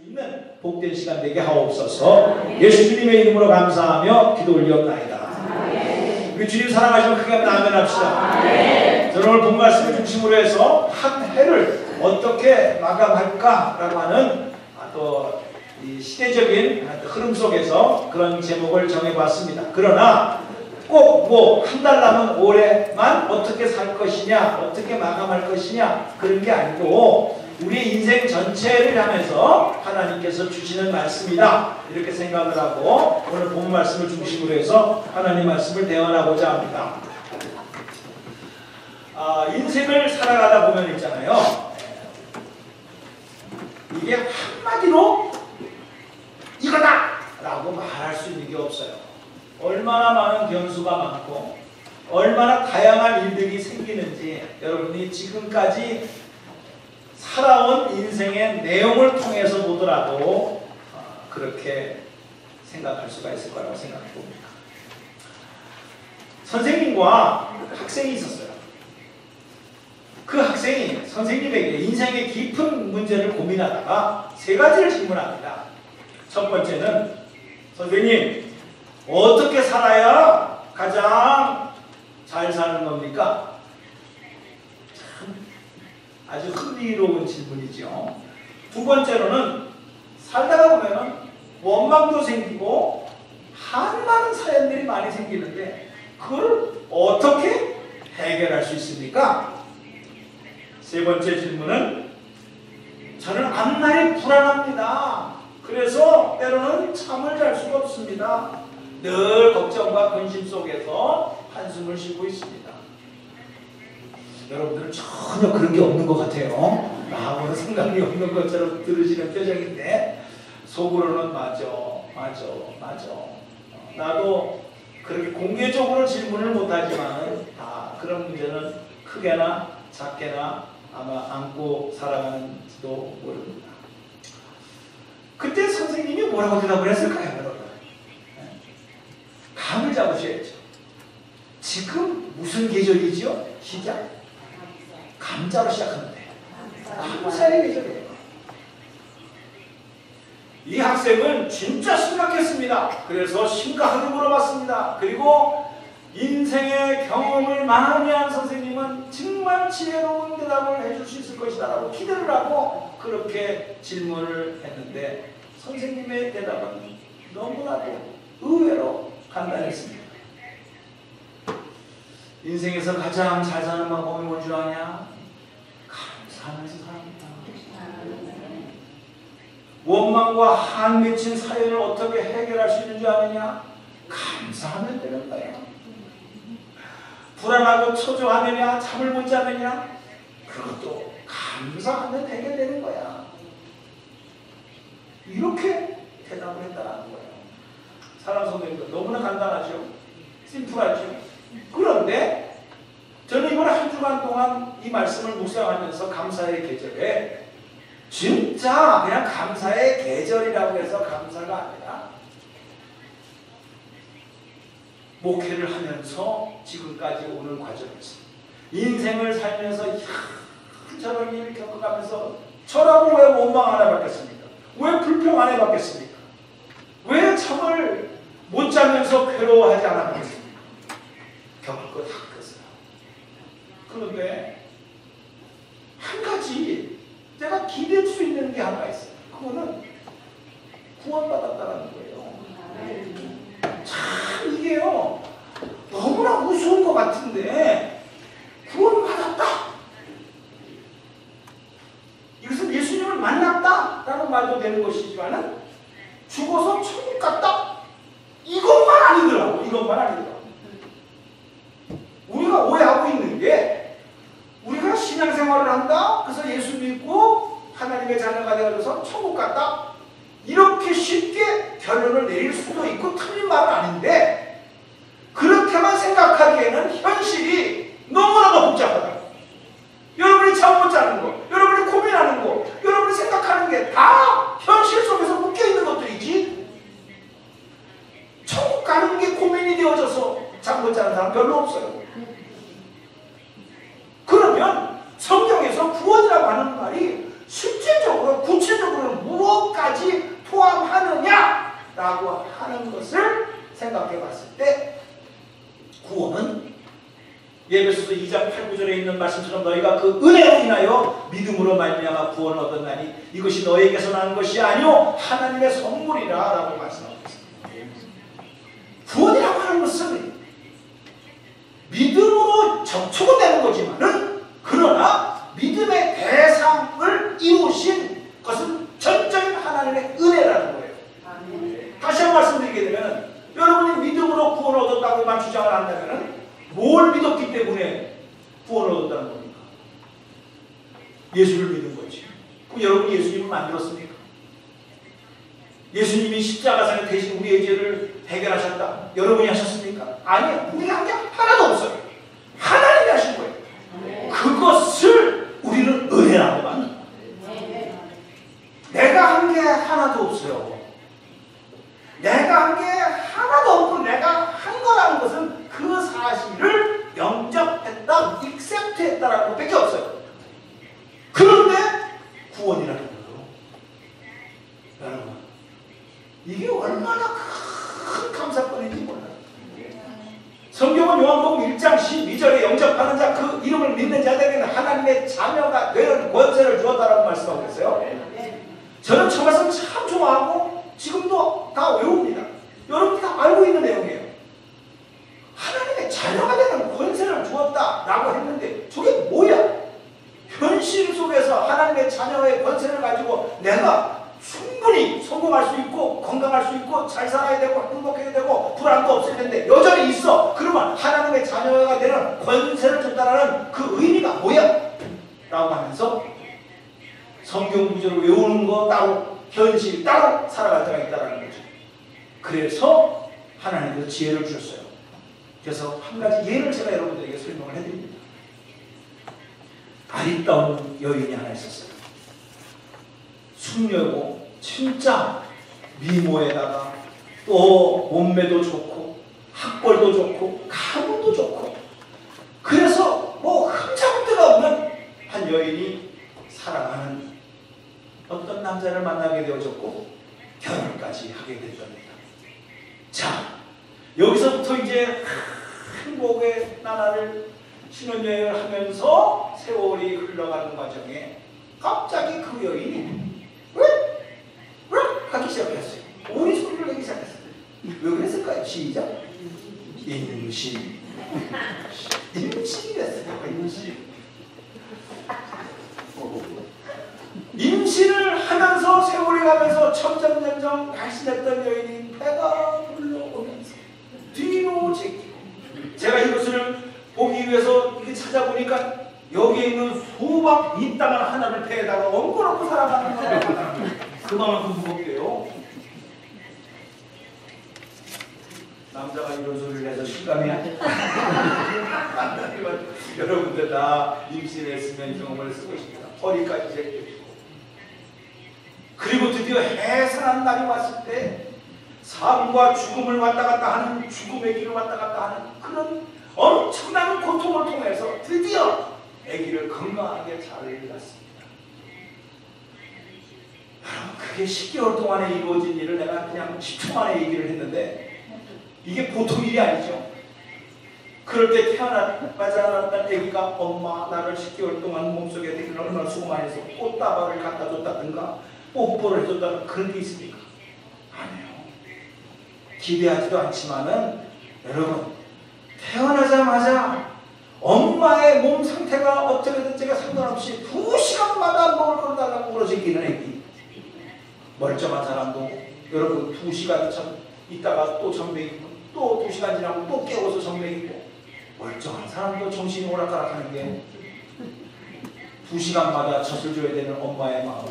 있는 복된 시간 되게 하옵소서. 예수님의 이름으로 감사하며 기도 올리옵나이다. 우리 주님 사랑하시면 크게 한번 아멘 합시다. 저는 오늘 본 말씀을 중심으로 해서 한 해를 어떻게 마감할까라고 하는 또 이 시대적인 흐름 속에서 그런 제목을 정해봤습니다. 그러나 꼭 뭐 한 달 남은 올해만 어떻게 살 것이냐, 어떻게 마감할 것이냐 그런 게 아니고 우리 인생 전체를 향해서 하나님께서 주시는 말씀이다 이렇게 생각을 하고 오늘 본 말씀을 중심으로 해서 하나님 말씀을 대언하고자 합니다. 인생을 살아가다 보면 있잖아요, 이게 한마디로 이거다 라고 말할 수 있는 게 없어요. 얼마나 많은 변수가 많고 얼마나 다양한 일들이 생기는지 여러분이 지금까지 살아온 인생의 내용을 통해서 보더라도 그렇게 생각할 수가 있을 거라고 생각해 봅니다. 선생님과 학생이 있었어요. 그 학생이 선생님에게 인생의 깊은 문제를 고민하다가 세 가지를 질문합니다. 첫 번째는, 선생님, 어떻게 살아야 가장 잘 사는 겁니까? 참 아주 흥미로운 질문이죠. 두 번째로는, 살다가 보면은 원망도 생기고 많은 사연들이 많이 생기는데 그걸 어떻게 해결할 수 있습니까? 세 번째 질문은, 저는 앞날이 불안합니다. 그래서 때로는 잠을 잘 수가 없습니다. 늘 걱정과 근심 속에서 한숨을 쉬고 있습니다. 여러분들은 전혀 그런 게 없는 것 같아요. 아무런 생각이 없는 것처럼 들으시는 표정인데 속으로는 맞아. 나도 그렇게 공개적으로 질문을 못하지만 그런 문제는 크게나 작게나 아마 안고 살아가는지도 모릅니다. 그때 선생님이 뭐라고 대답을 했을까요, 여러분? 감을 잡으셔야죠. 지금 무슨 계절이죠? 시작? 감자로 시작하는데 감사의 계절이에요. 이 학생은 진짜 심각했습니다. 그래서 심각하게 물어봤습니다. 그리고 인생의 경험을 많이 한 선생님은 정말 지혜로운 대답을 해줄 수 있을 것이다 라고 기대를 하고 그렇게 질문을 했는데 선생님의 대답은 너무나도 의외로 간단했습니다. 인생에서 가장 잘 사는 방법이 뭔지 아냐? 감사하면서 삽니다. 원망과 한 맺힌 사연을 어떻게 해결할 수 있는지 아느냐? 감사하면 되는 거예요. 불안하고 초조하느냐, 잠을 못 자느냐, 그것도 감사하면 해결되는 거야. 이렇게 대답을 했다는 거예요. 사랑하는 성도님들, 너무나 간단하죠? 심플하죠? 그런데 저는 이번 한 주간 동안 이 말씀을 묵상하면서 감사의 계절에 진짜 그냥 감사의 계절이라고 해서 감사가 아니라 목회를 하면서 지금까지 오는 과정에서 인생을 살면서 저런 일을 겪어가면서 저라고 왜 원망 안 해봤겠습니까? 왜 불평 안 해봤겠습니까? 왜 잠을 못 자면서 괴로워하지 않았겠습니까? 겪을 거 다 겪었어요. 그런데 한 가지 제가 기댈 수 있는 게 하나 있어요. 그거는 구원받았다는 거예요. 참 이게요 너무나 우스운 것 같은데 구원받았다, 이것은 예수님을 만났다 라는 말도 되는 것이지만은 죽어서 천국 갔다 이것만 아니더라고. 우리가 오해하고 있는 게 우리가 신앙생활을 한다, 그래서 예수 믿고 하나님의 자녀가 되어서 천국 갔다, 이렇게 쉽게 결론을 내릴 수도 있고 틀린 말은 아닌데 그렇게만 생각하기에는 현실이 너무나도 복잡하다. 여러분이 잠 못 자는 거, 여러분이 고민하는 거, 여러분이 생각하는 게 다 현실 속에서 묶여있는 것들이지, 천국 가는 게 고민이 되어져서 잠 못 자는 사람 별로 없어요. 그러면 성경에서 구원이라고 하는 말이 실제적으로 구체적으로 무엇까지 은혜까지 포함하느냐라고 하는 것을 생각해 봤을 때 구원은 에베소서 2장 8, 9절에 있는 말씀처럼 너희가 그 은혜로 인하여 믿음으로 말미암아 구원을 얻었나니 이것이 너희에게서 나는 것이 아니요 하나님의 선물이라 라고 말씀하고 있습니다. 구원이라고 하는 것은 믿음으로 접촉은 되는 거지만은 그러나 믿음의 대상을 이루신 것은 전적인 하나님의 은혜라는 거예요. 다시 한번 말씀드리게 되면 여러분이 믿음으로 구원을 얻었다고만 주장을 한다면 뭘 믿었기 때문에 구원을 얻었다는 겁니까? 예수를 믿은 거지. 그럼 여러분이 예수님을 만들었습니까? 예수님이 십자가상에 대신 우리의 죄를 해결하셨다. 여러분이 하셨습니까? 아니요. 우리가 한 게 하나도 없어요. 하나님이 하신 거예요. 그것을 우리는 은혜라고 합니다. 내가 한 게 하나도 없어요. 내가 한 게 하나도 없고 내가 한 거라는 것은 그 사실을 영접했다, 익셉트했다라는 것밖에 없어요. 그런데 구원이라는 거예요. 여러분, 이게 얼마나 큰 감사권인지 몰라요. 성경은 요한복음 1장 12절에 영접하는 자, 그 이름을 믿는 자들에게는 하나님의 자녀가 되는 권세를 주었다라고 말씀하고 있어요. 저는 저 말씀 참 좋아하고 지금도 다 외웁니다. 여러분이 다 알고 있는 내용이에요. 하나님의 자녀가 되는 권세를 주었다라고 했는데 저게 뭐야? 현실 속에서 하나님의 자녀의 권세를 가지고 내가 충분히 성공할 수 있고 건강할 수 있고 잘 살아야 되고 행복해야 되고 불안도 없을 텐데 여전히 있어. 그러면 하나님의 자녀가 되는 권세를 줬다라는 그 의미가 뭐야? 라고 하면서 성경 구절을 외우는 거 따로 현실 따로 살아갈 때가 있다는 거죠. 그래서 하나님께서 지혜를 주셨어요. 그래서 한 가지 예를 제가 여러분들에게 설명을 해드립니다. 아리따운 여인이 하나 있었어요. 숙녀고 진짜 미모에다가 또 몸매도 좋고 학벌도 좋고 가문도 좋고 그래서 뭐 흠잡을 데가 없는 한 여인이 사랑하는 어떤 남자를 만나게 되어졌고 결혼까지 하게 됐답니다. 자, 여기서부터 이제 행복의 나날을 신혼여행을 하면서 세월이 흘러가는 과정에 갑자기 그 여인이 왜? 하기 시작했어요. 오리 소리를 내기 시작했어요. 왜 그랬을까요? 시작. 임신. 임신이 됐어요. 임신을 하면서 세월이 가면서 점점 날씬했던 여인이 배가 불러오면서 뒤로 제끼고 제가 이것을 보기 위해서 이렇게 찾아보니까 여기에 있는 수박 이따만 하나를 배에다가 얹어놓고 살아가는 거예요. 그만큼 무겁게요. 남자가 이런 소리를 해서 실감이야? 여러분들 다 임신했으면 경험을 쓰고 있습니다. 허리까지 제끼고 그리고 드디어 해산한 날이 왔을 때 삶과 죽음을 왔다 갔다 하는 죽음의 길을 왔다 갔다 하는 그런 엄청난 고통을 통해서 드디어 아기를 건강하게 잘 낳았습니다. 여러분 그게 10개월 동안에 이루어진 일을 내가 그냥 10초 만에 얘기를 했는데 이게 보통 일이 아니죠. 그럴 때 태어나지 않았던 아기가 엄마 나를 10개월 동안 몸속에 되기를 얼마나 수고 많이 해서 꽃다발을 갖다 줬다든가 뽀뽀를 해줬다든가 그런 게 있습니까? 아니에요. 기대하지도 않지만은 여러분 태어나자마자 엄마의 몸 상태가 어떻게든 제가 상관없이 2시간마다 먹을 걸 달라고 울어지기는 애기 멀쩡한 사람도 여러분 2시간 있다가 또 정맥이고 또 2시간 지나고 또 깨워서 정맥이고 멀쩡한 사람도 정신이 오락가락하는 게 2시간마다 젖을 줘야 되는 엄마의 마음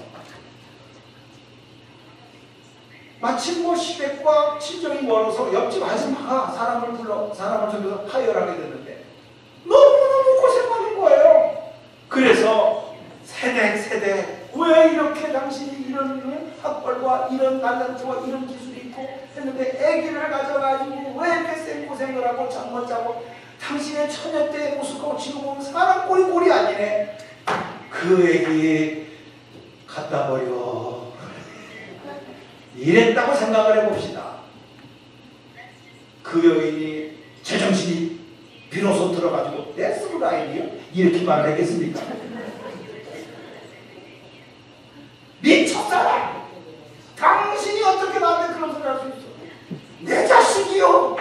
마침 뭐 시댁과 친정이 멀어서 옆집 아줌마가 사람을 저기서 하혈하게 됐는데 너무너무 고생하는 거예요. 그래서 세대 왜 이렇게 당신이 이런 학벌과 이런 날란트와 이런 기술이 있고 했는데 아기를 가져가지고 왜 이렇게 생고생을 하고 잠 못 자고 당신의 처녀 때의 모습하고 지금 보면 사람 꼴이 아니네. 그 아기 갖다 버려. 이랬다고 생각을 해봅시다. 그 여인이 제정신이 비로소 들어가지고 That's right 이렇게 말을 했겠습니까? 미쳤잖아. 당신이 어떻게 나한테 그런 소리 할 수 있어? 내 자식이요.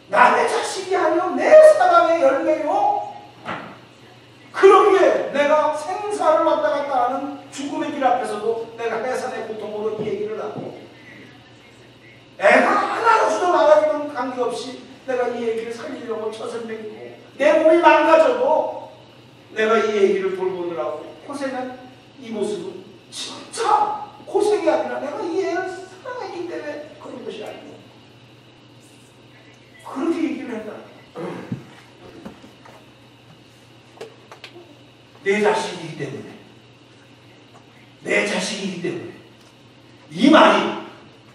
남의 자식이 아니요. 내 사랑의 열매요. 그러기에 내가 생사를 왔다 갔다 하는 죽음의 길 앞에서도 내가 해산의 고통으로 이 얘기를 하고 애가 하나로서도 나가기는 관계없이 내가 이 얘기를 살리려고 젖을 먹이고 내 몸이 망가져도 내가 이 얘기를 돌보느라고 고생한 이 모습은 진짜 고생이 아니라 내가 이 애를 사랑하기 때문에 그런 것이 아니고 그렇게 얘기를 했다. 내 자식이기 때문에 내 자식이기 때문에 이 말이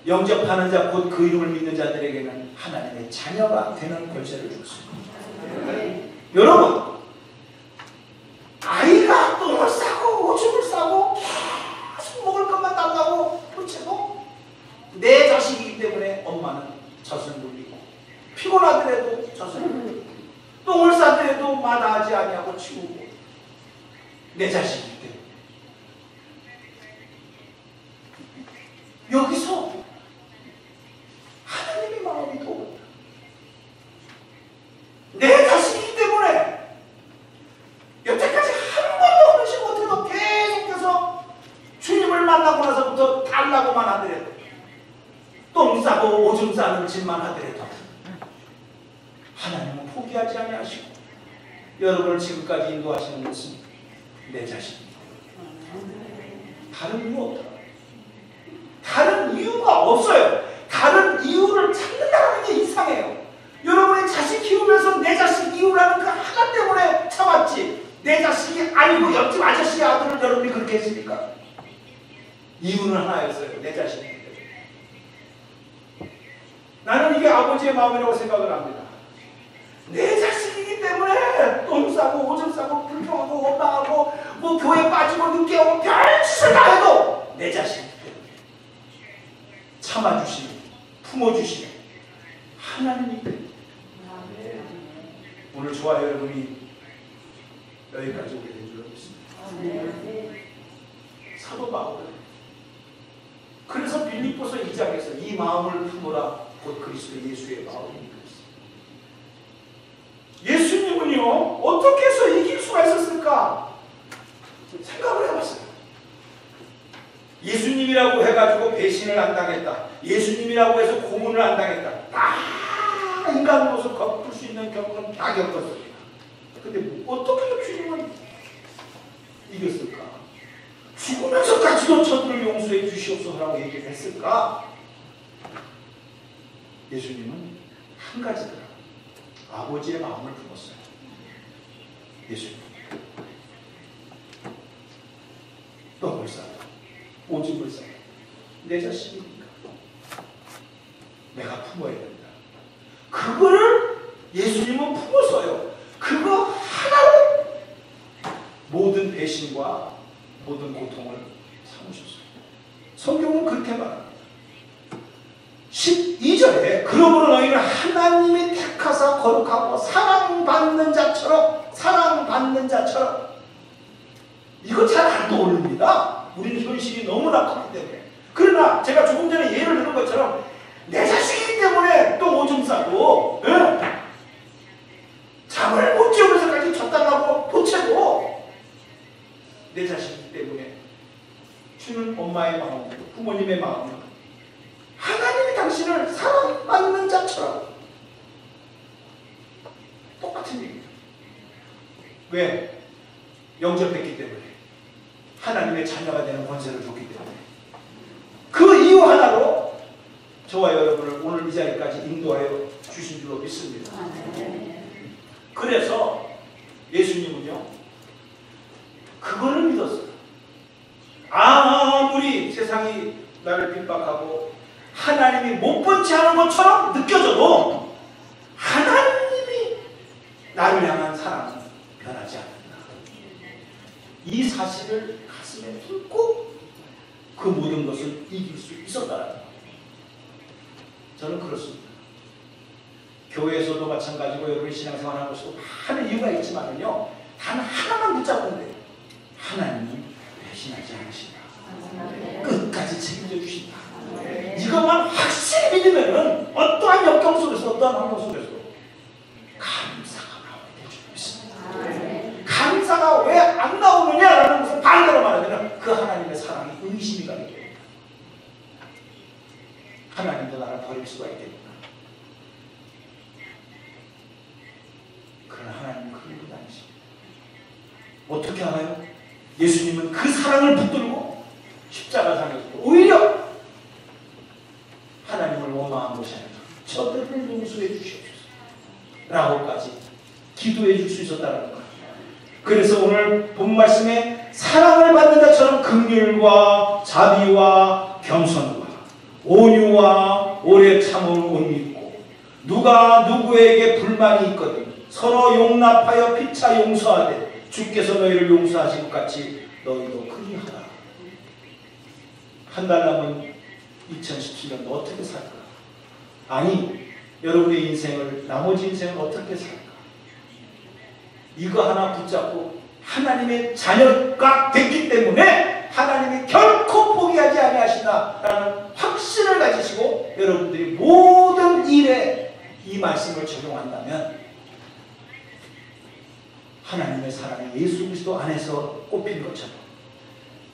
영접하는 자 곧 그 이름을 믿는 자들에게는 하나님의 자녀가 되는 권세를 줬습니다. 여러분 아이가 똥을 싸고 오줌을 싸고 계속 먹을 것만 달라고 그렇죠? 내 자식이기 때문에 엄마는 젖을 물리고 피곤하더라도 젖을 물리고 똥을 싸더라도 마다하지 아니하고 치우고 내 자식이기 때문에 여기서 하나님의 마음이 보고 내 자식이기 때문에 여태까지 한 번도 어르신 못해도 계속해서 주님을 만나고 나서부터 달라고만 하더라도 똥 싸고 오줌 싸는 짓만 하더라도 하나님은 포기하지 아니하시고 여러분을 지금까지 인도하시는 것은 내 자식입니다. 다른 이유 없다. 다른 이유가 없어요. 다른 이유를 찾는다는 게 이상해요. 여러분이 자식 키우면서 내 자식 이유라는 그 하나 때문에 참았지 내 자식이 아니고 옆집 아저씨의 아들을 여러분이 그렇게 했습니까? 이유는 하나였어요. 내 자식이기 때문에. 나는 이게 아버지의 마음이라고 생각을 합니다. 내 자식이기 때문에 똥 싸고 오줌 싸고 불평하고 원망하고 뭐 교회 빠지고 늦게 오고 별짓을 다 해도 내 자식이기 때문에 참아주시는 품어주시는 하나님이 때문에. 오늘 저와 여러분이 여기까지 오게 된 줄 믿습니다. 사도 바울 그래서 빌립보서 2장에서 이 마음을 품으라 곧 그리스도 예수의 마음입니다. 예수님은요 어떻게 해서 이길 수가 있었을까 생각을 해봤어요. 예수님이라고 해가지고 배신을 안 당했다. 예수님이라고 해서 고문을 안 당했다. 다 인간으로서 겪을 수 있는 경우는 다 겪었습니다. 근데 어떻게 주님은 이겼을까? 죽으면서까지도 저들을 용서해 주시옵소서라고 얘기를 했을까? 예수님은 한 가지더라. 아버지의 마음을 품었어요. 예수님. 떡을 싸고 오줌을 싸고 내 자식이니까 내가 품어야 된다. 그거를 예수님은 품었어요. 그거 하나로 모든 배신과 모든 고통을 참으셨어요. 성경은 그렇게 말합니다. 12절에 그러므로 너희는 하나님이 택하사 거룩하고 사랑받는 자처럼 이거 잘 안 떠오릅니다. 우리는 현실이 너무나 크기 때문에. 그러나 제가 조금 전에 예를 들은 것처럼 내 자식이기 때문에 또 오줌 싸고 잠을 못 재우면서까지 젖달라고 보채고 내 자식이기 때문에 주는 엄마의 마음, 부모님의 마음은 하나님이 당신을 사랑받는 자처럼 똑같은 얘기입니다. 왜? 영접했기 때문에 하나님의 자녀가 되는 권세를 줬기 때문에 그 이유 하나로 저와 여러분을 오늘 이 자리까지 인도하여 주신 줄로 믿습니다. 그래서 예수님은요 그거를 믿었어요. 아무리 세상이 나를 핍박하고 하나님이 못 본 채 하는 것처럼 느껴져도 하나님이 나를 향한 사랑은 변하지 않는다. 이 사실을 가슴에 품고 그 모든 것을 이길 수 있었다. 저는 그렇습니다. 교회에서도 마찬가지고 여러분이 신앙생활하는 것도 많은 이유가 있지만요, 단 하나만 붙잡으면 돼요. 하나님은 배신하지 않으신다. 끝까지 책임져 주신다. 이것만 확실히 믿으면은 어떠한 역경 속에서, 어떠한 환경 속에서 감사가 나오게 되어 있습니다. 감사가 왜 안 나오느냐라는 것을 반대로 말하면 그 하나님의 사랑이 의심이 가게 됩니다. 하나님도 나를 버릴 수가 있겠구나. 그러나 하나님은 그런 분 아니십니다. 어떻게 알아요? 예수님은 그 사랑을 붙들고 십자가상에서 오히려 하나님을 원망한 것이 아니라 저들을 용서해 주시옵소서 라고까지 기도해 줄 수 있었다는 거예요. 그래서 오늘 본 말씀에 사랑을 받는 자처럼 긍휼과 자비와 겸손과 온유와 오래 참음을 못 믿고 누가 누구에게 불만이 있거든 서로 용납하여 피차 용서하되 주께서 너희를 용서하신 것 같이 너희도 그리하라. 한 달 남은 2017년도 어떻게 살까? 아니, 여러분의 인생을, 나머지 인생을 어떻게 살까? 이거 하나 붙잡고 하나님의 자녀가 됐기 때문에 하나님이 결코 포기하지 아니하신다라는 확신을 가지시고 여러분들이 모든 일에 이 말씀을 적용한다면 하나님의 사랑이 예수 그리스도 안에서 꼽힌 것처럼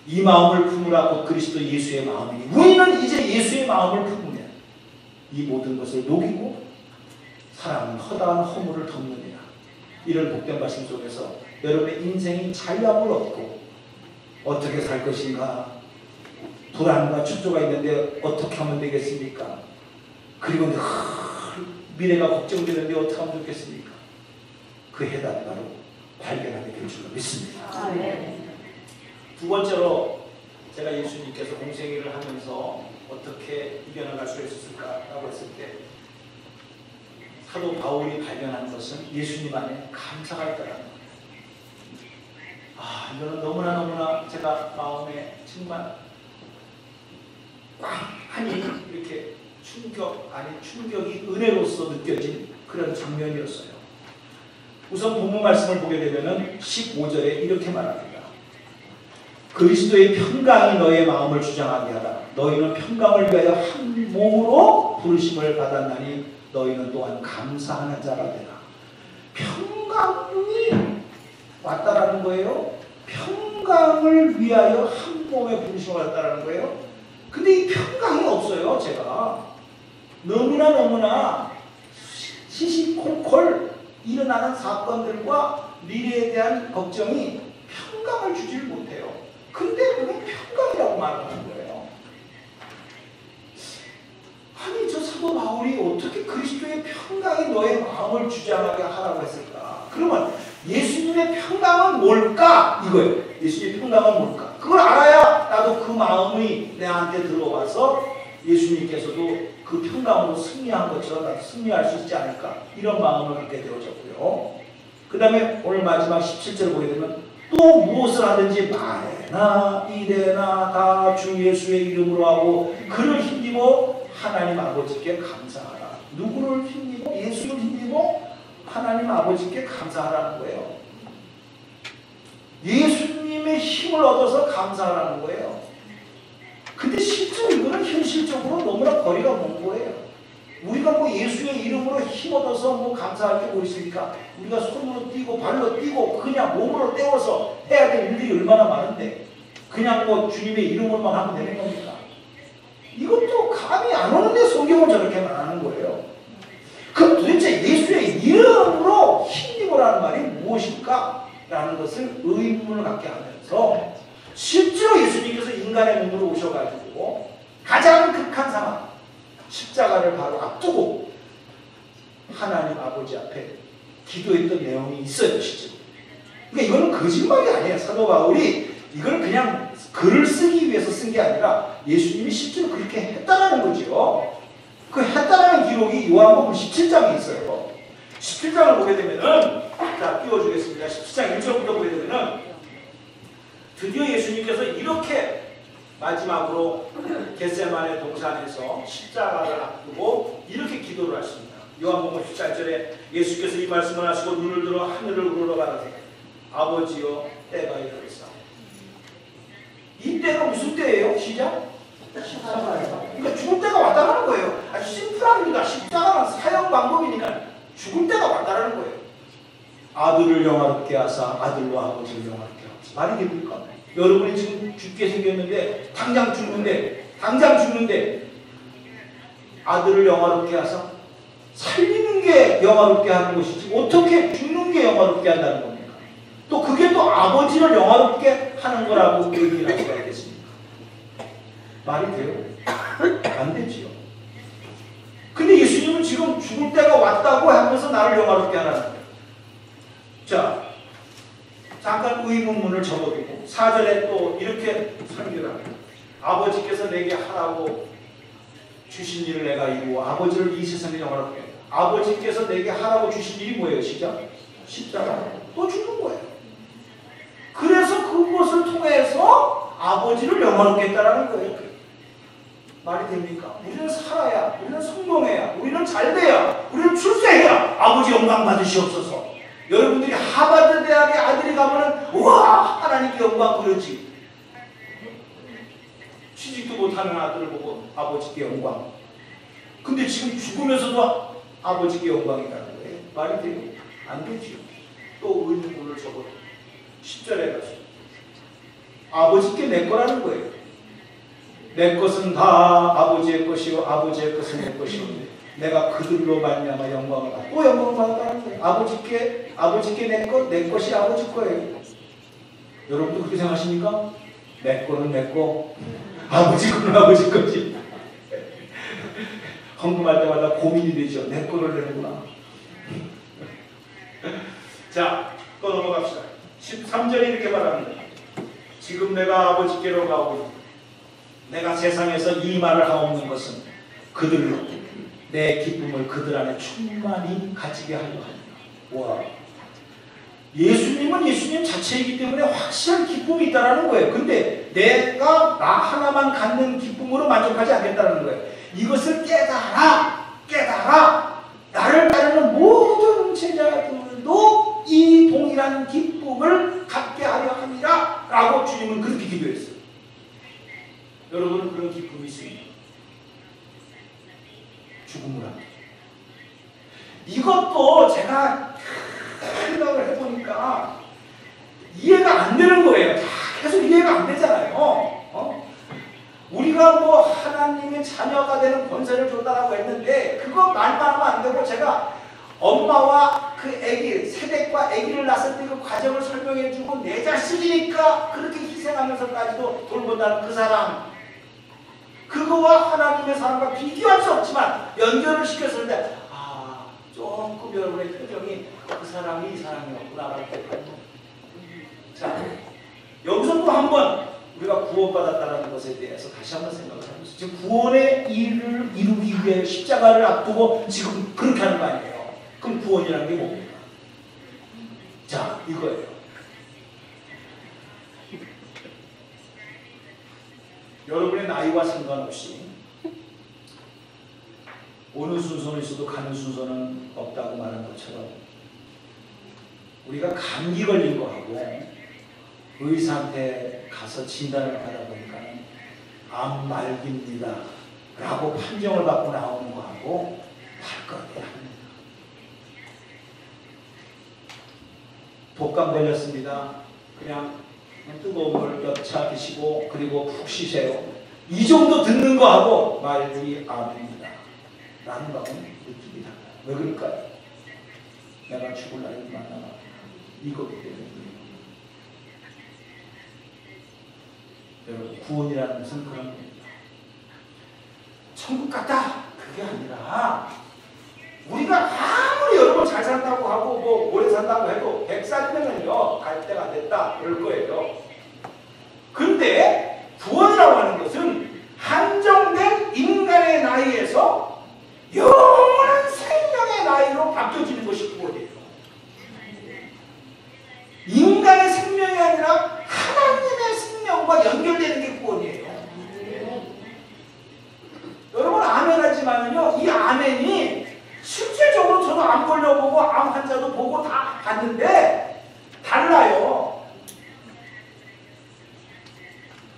이 마음을 품으라고 그리스도 예수의 마음이니 우리는 이제 예수의 마음을 품으면 이 모든 것을 녹이고 사랑은 허다한 허물을 덮느니라. 이런 복된 말씀 속에서 여러분의 인생이 자유함을 얻고 어떻게 살 것인가, 불안과 축조가 있는데 어떻게 하면 되겠습니까? 그리고 미래가 걱정되는데 어떻게 하면 좋겠습니까? 그 해답이 바로 발견하게 될 줄로 믿습니다. 두 번째로 제가 예수님께서 공생애를 하면서 어떻게 이겨나갈 수 있었을까라고 했을 때 사도 바울이 발견한 것은 예수님 안에 감사가 있다는 거예요. 이거는 너무나 제가 마음에 정말 꽝하니 이렇게 충격이 은혜로서 느껴진 그런 장면이었어요. 우선 본문 말씀을 보게 되면 15절에 이렇게 말합니다. 그리스도의 평강이 너의 마음을 주장하게 하라. 너희는 평강을 위하여 한 몸으로 부르심을 받았나니 너희는 또한 감사하는 자가 되라. 평강이 왔다라는 거예요. 평강을 위하여 한 몸에 부르심을 받았다라는 거예요. 근데 이 평강이 없어요. 제가 너무나 시시콜콜 일어나는 사건들과 미래에 대한 걱정이 평강을 주질 못해요. 근데 그게 평강이라고 말하는 거예요. 아니, 저 사도 바울이 어떻게 그리스도의 평강이 너의 마음을 주장하게 하라고 했을까? 그러면 예수님의 평강은 뭘까? 이거예요. 예수님의 평강은 뭘까? 그걸 알아야 나도 그 마음이 내한테 들어와서 예수님께서도 그 평강으로 승리한 것처럼 나도 승리할 수 있지 않을까? 이런 마음을 갖게 되어졌고요. 그 다음에 오늘 마지막 17절 보게 되면 또 무엇을 하든지 말에나 이래나 다 주 예수의 이름으로 하고 그를 힘입어 하나님 아버지께 감사하라. 누구를 힘입어? 예수를 힘입어 하나님 아버지께 감사하라는 거예요. 예수님의 힘을 얻어서 감사하라는 거예요. 근데 실제로 이거는 현실적으로 너무나 거리가 먼 거예요. 우리가 뭐 예수의 이름으로 힘 얻어서 뭐 감사할 게 뭐 있습니까? 우리가 손으로 뛰고 발로 뛰고 그냥 몸으로 때워서 해야 될 일들이 얼마나 많은데 그냥 뭐 주님의 이름으로만 하면 되는 겁니까? 이것도 감이 안 오는데 성경을 저렇게 말하는 거예요. 그럼 도대체 예수의 이름으로 힘입으라는 말이 무엇일까? 라는 것을 의문을 갖게 하면서 실제로 예수님께서 인간의 몸으로 오셔가지고 가장 극한 상황 십자가를 바로 앞두고 하나님 아버지 앞에 기도했던 내용이 있어요. 실제로. 그러니까 이거는 거짓말이 아니에요. 사도 바울이 이걸 그냥 글을 쓰기 위해서 쓴 게 아니라 예수님이 실제로 그렇게 했다라는 거죠. 그 했다라는 기록이 요한복음 17장에 있어요. 17장을 보게 되면은 자 띄워주겠습니다. 17장 1절부터 보게 되면은 드디어 예수님께서 이렇게 마지막으로 겟세마네 동산에서 십자가를 앞두고 이렇게 기도를 하십니다. 요한복음 17절에 예수께서 이 말씀을 하시고 눈을 들어 하늘을 우러러 가라되 아버지여 때가 이르렀사. 이 때가 무슨 때예요? 시작? 십자가예요. 그러니까 죽을 때가 왔다는 거예요. 아주 심플합니다. 십자가는 사형 방법이니까 죽을 때가 왔다는 거예요. 아들을 영화롭게 하사 아들로 아버지를 영화롭게 하사. 말이 됩니까? 여러분이 지금 죽게 생겼는데 당장 죽는데 아들을 영화롭게 하사 살리는 게 영화롭게 하는 것이지 어떻게 죽는 게 영화롭게 한다는 겁니까? 또 그게 또 아버지를 영화롭게 하는 거라고 얘기를 할 수가 있겠습니까? 말이 돼요? 안 되지요. 근데 예수님은 지금 죽을 때가 왔다고 하면서 나를 영화롭게 하라는 거예요. 자, 잠깐 의문문을 적어두고 4절에 또 이렇게 설교를 합니다. 아버지께서 내게 하라고 주신 일을 내가 이루어 아버지를 이 세상에 영화롭게 해요. 아버지께서 내게 하라고 주신 일이 뭐예요? 시작? 십자가. 또 죽는 거예요. 그래서 그것을 통해서 아버지를 영화롭게 했다라는 거예요. 말이 됩니까? 우리는 살아야, 우리는 성공해야, 우리는 잘돼야, 우리는 출세해야 아버지 영광 받으시옵소서. 여러분들이 하버드 대학의 아들이 가면은 우와 하나님께 영광 그러지. 취직도 못하는 아들을 보고 아버지께 영광. 근데 지금 죽으면서도 아버지께 영광이라는 거예요. 말이 돼요? 안 되지요. 또 의문문을 적어요. 10절에 가서 아버지께 내 거라는 거예요. 내 것은 다 아버지의 것이요 아버지의 것은 내 것이요 내가 그들로 말미암아 영광을 받아. 또 영광을 받았다는 거예요. 아버지께 내 것, 내 것이 아버지 거예요. 여러분도 그렇게 생각하십니까? 내 거는 내 거, 아버지 거는 아버지 거지. 헌금할 때마다 고민이 되죠. 내 거를 내는구나. 자, 또 넘어갑시다. 13절에 이렇게 말합니다. 지금 내가 아버지께로 가오니 내가 세상에서 이 말을 하옵는 것은 그들로 내 기쁨을 그들 안에 충만히 가지게 하려 합니다. 와, 예수님은 예수님 자체이기 때문에 확실한 기쁨이 있다는 거예요. 근데 내가 나 하나만 갖는 기쁨으로 만족하지 않겠다는 거예요. 이것을 깨달아 나를 따르는 모든 제자들도 이 동일한 기쁨을 갖게 하려 함이라 라고 주님은 그렇게 기도했어요. 여러분은 그런 기쁨이 있습니다. 죽음을 합니다. 이것도 제가 생각을 해보니까 이해가 안 되는 거예요. 계속 이해가 안 되잖아요. 우리가 뭐 하나님의 자녀가 되는 권세를 줬다라고 했는데 그거 말만 하면 안 되고 제가 엄마와 그 아기, 새댁과 아기를 낳았을 때 그 과정을 설명해주고 내 자식이니까 그렇게 희생하면서까지도 돌본다는 그 사랑, 그거와 하나님의 사랑과 비교할 수 없지만 연결을 시켰을 때 조금 여러분의 표정이 그 사람이 이 사람이었구나. 자, 여기서 또 한번 우리가 구원받았다는 것에 대해서 다시 한번 생각을 해보세요. 지금 구원의 일을 이루기 위해 십자가를 앞두고 지금 그렇게 하는 거 아니에요. 그럼 구원이라는 게 뭡니까? 자, 이거예요. 여러분의 나이와 상관없이 오는 순서는 있어도 가는 순서는 없다고 말한 것처럼 우리가 감기 걸린 거하고 의사한테 가서 진단을 받아보니까 암말기입니다 라고 판정을 받고 나오는 거하고 다를 것 같아요. 독감 걸렸습니다. 그냥 뜨거운 물 몇 차 드시고 그리고 푹 쉬세요. 이 정도 듣는 거하고 말기 암입니다 라는 거하고 느낌이 달라요. 왜 그럴까요? 내가 죽을 날이 많아 이거기 때문에. 여러분, 구원이라는 것은 그런 겁니다. 천국 같다 그게 아니라 우리가 아무리 여러분 잘 산다고 하고 뭐 오래 산다고 해도 100살이면요 갈 때가 됐다 그럴 거예요. 근데 구원이라고 하는 것은 한정된 인간의 나이에서 영원한 생명의 나이로 바뀌어지는 것이 구원이에요. 인간의 생명이 아니라 하나님의 생명과 연결되는 게 구원이에요. 암엔이 실제적으로 저도 암 걸려보고 암 환자도 보고 다 봤는데 달라요.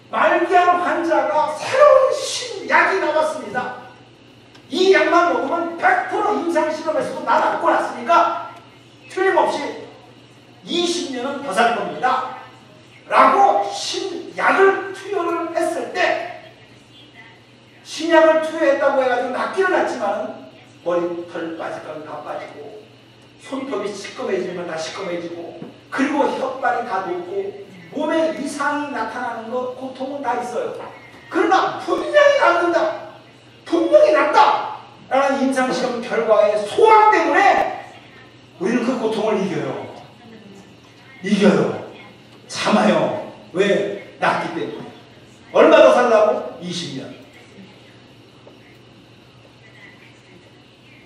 말기암 환자가 새로운 신약이 나왔습니다. 이 약만 먹으면 100% 임상실험에서도 나왔고 났으니까 틀림없이 20년은 더 살 겁니다. 라고 신약을 투여를 했을 때 신약을 투여했다고 해가지고 낫기는 낫지만 머리털 빠질 건 다 빠지고 손톱이 시꺼매지면 다 시꺼매지고 그리고 혓발이 다 녹고 몸에 이상이 나타나는 것 고통은 다 있어요. 그러나 분명히 낫는다. 분명히 낫다. 라는 임상시험 결과의 소망 때문에 우리는 그 고통을 이겨요. 이겨요. 참아요. 왜? 낫기 때문에. 얼마 더 살라고? 20년.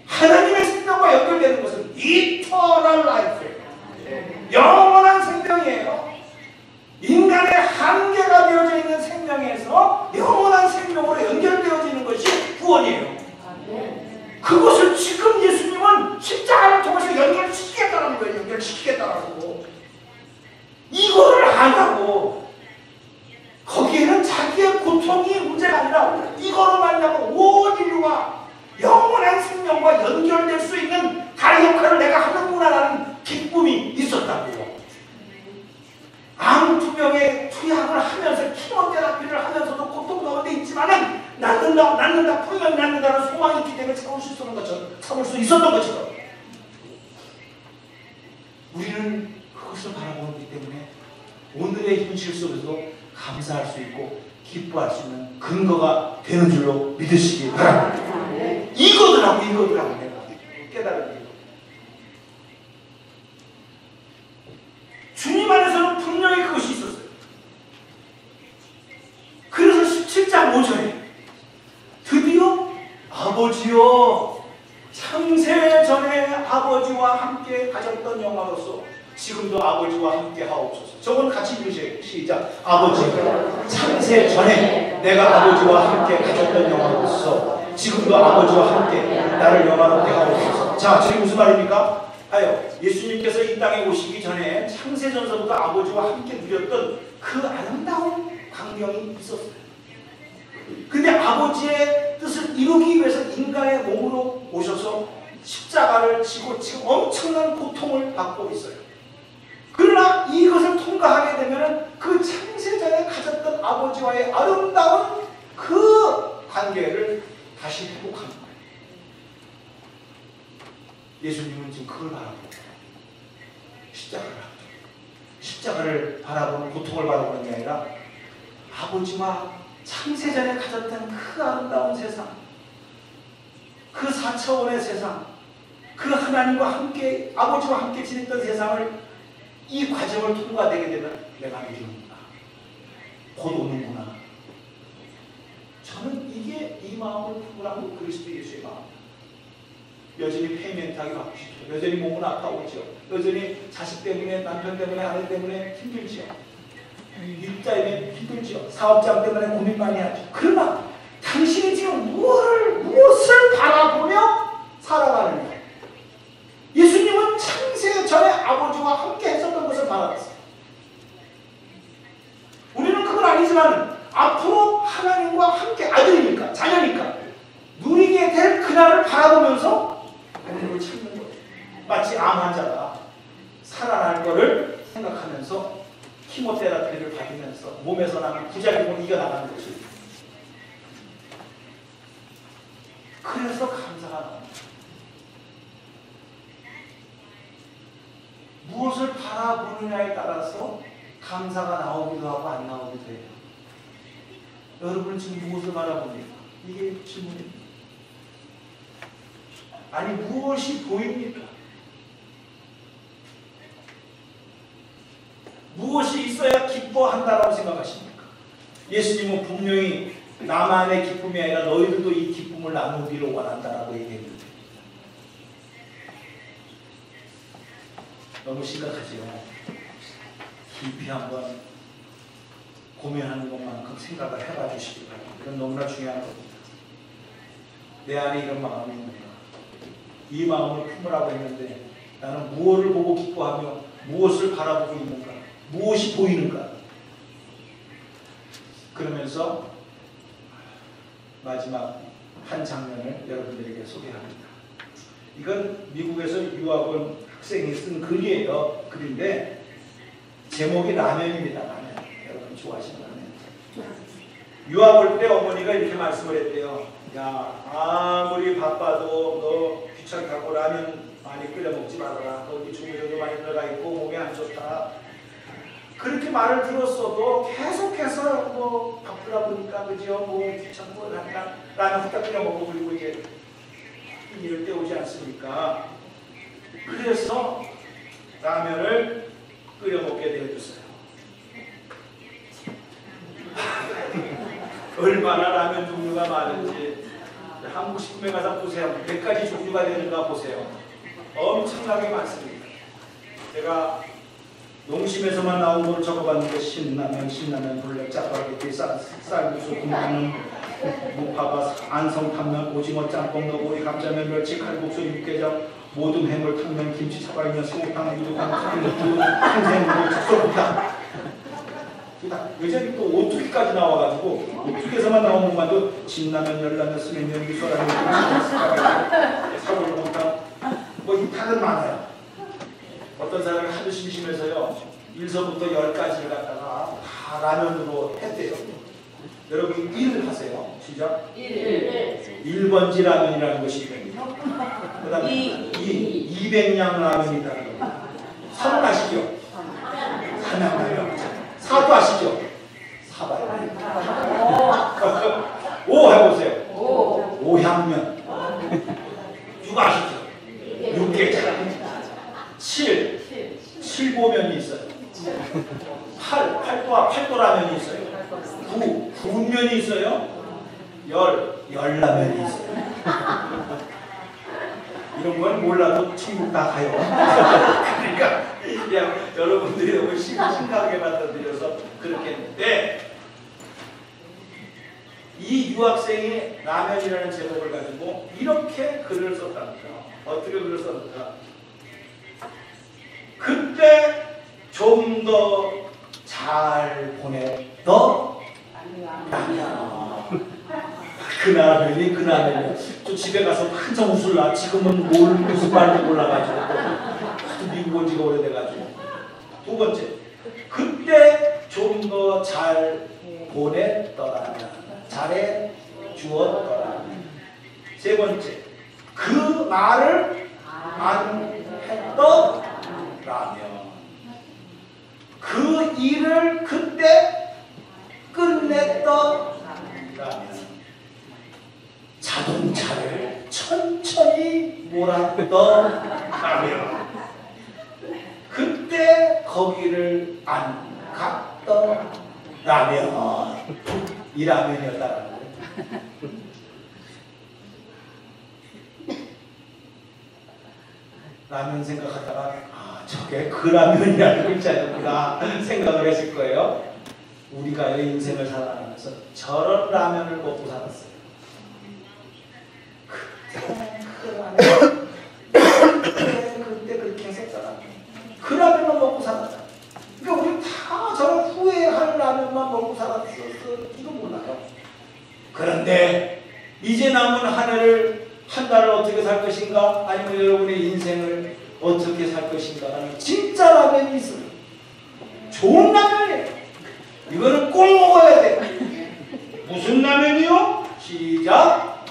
하나님의 생명과 연결되는 것은 이터널 라이프예요. 영원한 생명이에요. 인간의 한계가 되어져 있는 생명에서 영원한 생명으로 연결되어지는 것이 구원이에요. 그것을 지금 예수님은 십자가를 통해서 연결시키겠다는 거예요. 연결시키겠다고. 이거를 하냐고. 거기에는 자기의 고통이 문제가 아니라 이거로 말미암아 온 인류가 영원한 생명과 연결될 수 있는 다른 역할을 내가 하는구나라는 기쁨이 있었다고요. 암 투병에 투약을 하면서 키모테라피를 하면서도 고통 가운데 있지만은 낫는다 분명히 낫는다는 소망이 있기 때문에 참을 수 있었던 것처럼 우리는 그것을 바라보기 때문에 오늘의 현실 속에서도 감사할 수 있고 기뻐할 수 있는 근거가 되는 줄로 믿으시기 바랍니다. 이거더라고 내가 깨달은 게. 주님 안에서는 분명히 그것이 있었어요. 그래서 17장 5절에 드디어 아버지여 창세 전에 아버지와 함께 가졌던 영화로서 지금도 아버지와 함께 하옵소서. 저건 같이 읽으세요. 시작. 아버지 창세 전에 내가 아버지와 함께 가졌던 영화로서 지금도 아버지와 함께 나를 영화롭게 하옵소서. 자, 지금 무슨 말입니까? 예수님께서 이 땅에 오시기 전에 창세전서부터 아버지와 함께 누렸던 그 아름다운 광경이 있었어요. 근데 아버지의 뜻을 이루기 위해서 인간의 몸으로 오셔서 십자가를 지고 지금 엄청난 고통을 받고 있어요. 그러나 이것을 통과하게 되면 그 창세전에 가졌던 아버지와의 아름다운 그 관계를 다시 회복하는 거예요. 예수님은 지금 그걸 바라보고 십자가를 바라보는 고통을 바라보는 게 아니라 아버지와 창세전에 가졌던 그 아름다운 세상, 그 4차원의 세상, 그 하나님과 함께 아버지와 함께 지냈던 세상을 이 과정을 통과되게 되면 내가 믿는구나, 곧 오는구나. 저는 이게 이 마음을 품고 나고 그리스도 예수의 마음. 여전히 페이멘트하게 받고 싶죠. 여전히 몸은 아파오죠. 여전히 자식 때문에, 남편 때문에, 아내 때문에 힘들죠. 일자 때문에 힘들죠. 사업장 때문에 고민 많이 하죠. 그러나 당신이 지금 무엇을 바라보며 살아가느냐. 예수님은 창세 전에 아버지와 함께 했었던 것을 바라봤어요. 우리는 그건 아니지만 앞으로 하나님과 함께 아들이니까, 자녀니까 누리게 될 그날을 바라보면서 하나님을 찾는 거예요. 마치 암 환자가 살아날 거를 생각하면서 키모테라피를 받으면서 몸에서 나는 부작용을 이겨나가는 것이. 그래서 감사가 나옵니다. 무엇을 바라보느냐에 따라서 감사가 나오기도 하고 안 나오기도 해요. 여러분은 지금 무엇을 바라봅니까? 이게 질문입니다. 아니, 무엇이 보입니까? 무엇이 있어야 기뻐한다라고 생각하십니까? 예수님은 분명히 나만의 기쁨이 아니라 너희들도 이 기쁨을 나누기를 원한다라고 얘기했는데 너무 심각하지요. 깊이 한번 고민하는 것만큼 생각을 해봐 주시기 바랍니다. 이건 너무나 중요한 겁니다. 내 안에 이런 마음이 있는가? 이 마음을 품으라고 했는데 나는 무엇을 보고 기뻐하며 무엇을 바라보고 있는가? 무엇이 보이는가? 그러면서 마지막 한 장면을 여러분들에게 소개합니다. 이건 미국에서 유학 온 학생이 쓴 글이에요. 글인데 제목이 라면입니다. 라면. 여러분 좋아하시는 라면. 유학 올 때 어머니가 이렇게 말씀을 했대요. 야, 아무리 바빠도 너 귀찮다고 라면 많이 끓여 먹지 말아라. 거기 조미료도 많이 들어가 있고 몸에 안 좋다. 그렇게 말을 들었어도 계속해서 뭐 바쁘다 보니까 그죠? 뭐 귀찮고 라면 후딱 끓여 먹고 그리고 이제 이럴 때 오지 않습니까? 그래서 라면을 끓여 먹게 되어줬어요. 얼마나 라면 종류가 많은지 한국 식품에 가서 보세요. 몇 가지 종류가 되는가 보세요. 엄청나게 많습니다. 제가 농심에서만 나온 걸 적어봤는데 신라면, 블랙, 짜파게티, 쌀국수, 군라면, 무파바, 안성탕면, 오징어 짬뽕, 너구리, 감자면, 멸치, 칼국수, 육개장, 모든 해물, 탕면, 김치, 차발면, 새우탕, 유두탕, 탕생물, 숙소탕. 요즘 또 오뚜기까지 나와가지고 오뚜기에서만 나온 것만도 진라면, 열라면, 스매면, 미소라면, 사골곰탕 뭐 이 탕은 많아요. 어떤 사람이 하도 심심해서요 1서부터 10가지를 갖다가 다 라면으로 했대요. 여러분 1 하세요. 시작. 1번지 라면이라는 것이 있습니다. 그 다음에 200냥 라면이 있다는 겁니다. 3 아시죠? 삼양라면. 4도 아시죠? 사발면. 5 해보세요. 오향면. 6 아시죠? 육개장. 7보면이 있어요. 8도 라면이 있어요. 9 구운면이 있어요. 10라면이 있어요. 이런 건 몰라도 천국 다 가요. 그러니까 그냥 여러분들이 너무 심각하게 받아들여서 그렇게 했는데 이 유학생이 라면이라는 제목을 가지고 이렇게 글을 썼답니다. 어떻게 글을 썼는가? 그때 좀 더 잘 보냈던 라면. 그 라면이 그 라면이 또 집에 가서 한참 웃을라. 지금은 무슨 말인지 몰라가지고 하도 미국 온 지가 오래돼가지고. 2 번째, 그때 좀 더 잘 보냈더라면, 잘해 주었더라면. 3 번째, 그 말을 안 했더라면, 그 일을 그때 끝냈더라면, 자동차를 천천히 몰았더라면, 그때 거기를 안 갔더라면 이 라면이었다라는 거예요. 라면 생각하다가 저게 그 라면이라는 글자였구나 생각을 했을 거예요. 우리가 인생을 살아가면서 저런 라면을 먹고 살았어요. 그때 그렇게 했었잖아. 그 라면만 먹고 살았다. 그러니까 우리 다 저런 후회할 라면만 먹고 살았을지도 몰라요. 그런데 이제 남은 한 달을 어떻게 살 것인가, 아니면 여러분의 인생을 어떻게 살 것인가라는 진짜 라면이 있어요. 좋은 라면이에요. 이거는 꼭 먹어야 돼. 무슨 라면이요? 시작.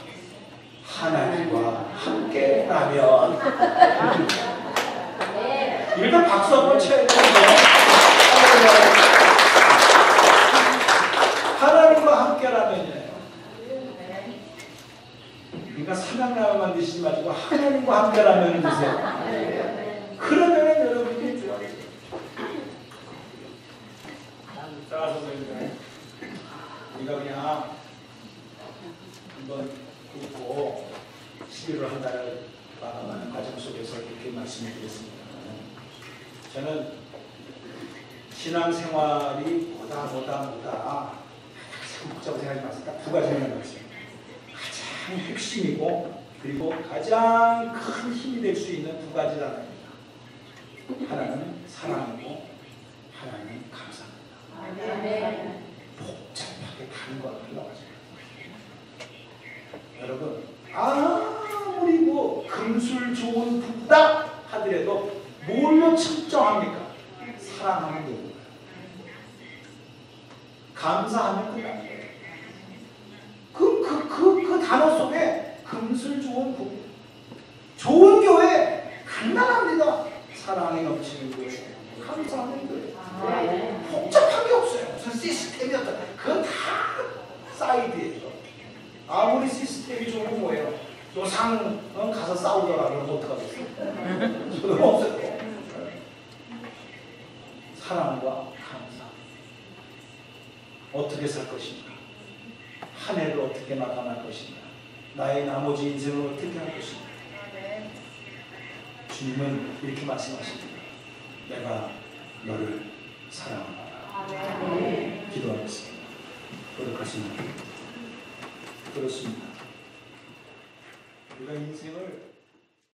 하나님과 함께 라면. 일단 박수 한번 쳐야 돼요. 하나님과 함께 라면이에요. 그러니까 삼양라면만 드시지 마시고 하나님과 함께 라면을 드세요. 그러면 여러분이 좋아요. 자, 선생님, 우리가 그냥 한번 굽고 11월 한 달을 마감하는 과정 속에서 이렇게 말씀을 드렸습니다. 저는 신앙생활이 뭐다 참 복잡하게 생각하지 마세요. 딱 2가지만 말씀. 가장 가장 핵심이고 그리고 가장 큰 힘이 될 수 있는 두 가지 단어입니다. 하나는 사랑이고 하나는 감사합니다. 복잡하게 다른 걸 하려고 하지 마세요. 여러분 아무리 뭐 금술 좋은 부부다 하더라도 뭘로 측정합니까? 사랑하는 거예요. 감사하면 끝나는 거예요. 그 단어 속에 금술 좋은 부부, 좋은 교회 간단합니다. 사랑이 넘치는 교회, 감사하는 교회. 복잡한 게 없어요. 무슨 시스템이 없다. 그건 다 사이드예요. 아무리 시스템이 좋으면 뭐예요? 요상 가서 싸우더라 그러면 어떡하겠어요? 그건 없어요. 사랑과 감사. 어떻게 살 것인가? 한 해를 어떻게 마감할 것인가? 나의 나머지 인생을 어떻게 할 것인가? 주님은 이렇게 말씀하십니다. 내가 너를 사랑한다. 기도하겠습니다. 그렇습니다. 우리가 인생을